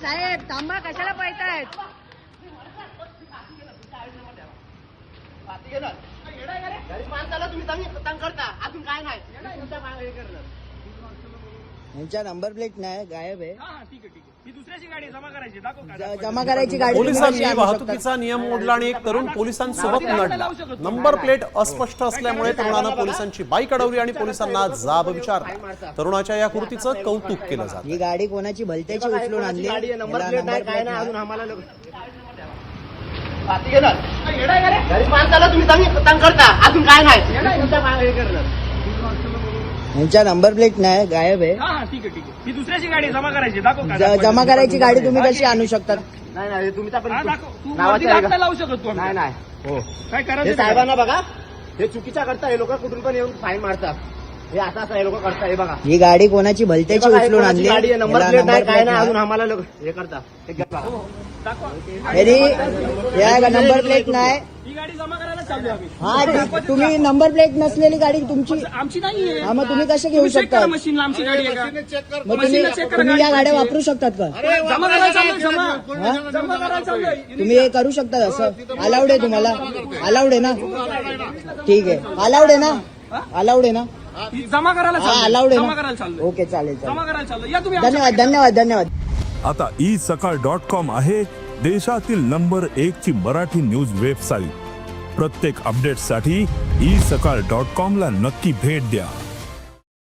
साहेब थांबा, कशाला पळतायत? यांच्या नंबर प्लेट नाही, गायब आहे. जमा करायची गाडी. पोलिसांनी वाहतुकीचा नियम मोडला आणि एक तरुण पोलिसांसोबत लढला. नंबर प्लेट अस्पष्ट असल्यामुळे तरुणानं पोलिसांची बाईक अडवली आणि पोलिसांना जाब विचारला. तरुणाच्या या कृतीचं कौतुक केलं जातं. ही गाडी कोणाची भलत्याची उचलून आणली? नंबर प्लेट नाही, काय नाही अजून आम्हाला. अजून काय नाही. यांच्या नंबर प्लेट नाही, गायब आहे. ही दुसऱ्याची गाडी जमा करायची. जमा करायची गाडी तुम्ही कशी आणू शकतात? नाही तुमचा पण लावू शकतो. नाही नाही. हो काय हे करायचं साहेबांना बघा, हे चुकीच्या करता. हे लोक कुठून पण येऊन फाईन मारतात. हे असं हे लोक करता. हे बघा, ही गाडी कोणाची भलत्याची उचलून आणली? गाडी आहे, नंबर प्लेट नाही, काय नाही अजून आम्हाला हे करता. या नंबर प्लेट नाही. ही गाडी जमा करायला चालू आम्ही. हा, तुम्ही नंबर प्लेट नसलेली गाडी तुमची. आमची नाहीये. हा, मग तुम्ही कसे घेऊ शकता? मशीनला आमची गाडी आहे का? मग तुम्ही या गाड्या वापरू शकतात का? जमा करायला चालू. जमा करायला चालू. तुम्ही हे करू शकता असं? अलाउड आहे तुम्हाला? अलाउड आहे ना? ठीक आहे, अलाउड आहे ना? अलाउड आहे ना? जमा करायला हा, अलाउड आहे जमा करायला ना? चालू. ओके, चालेल चालेल. जमा करायला चालू. या तुम्ही. धन्यवाद धन्यवाद धन्यवाद. आता isakal.com आहे देशातील नंबर 1 ची मराठी न्यूज वेबसाईट. प्रत्येक अपडेटसाठी isakal.com ला नक्की भेट द्या.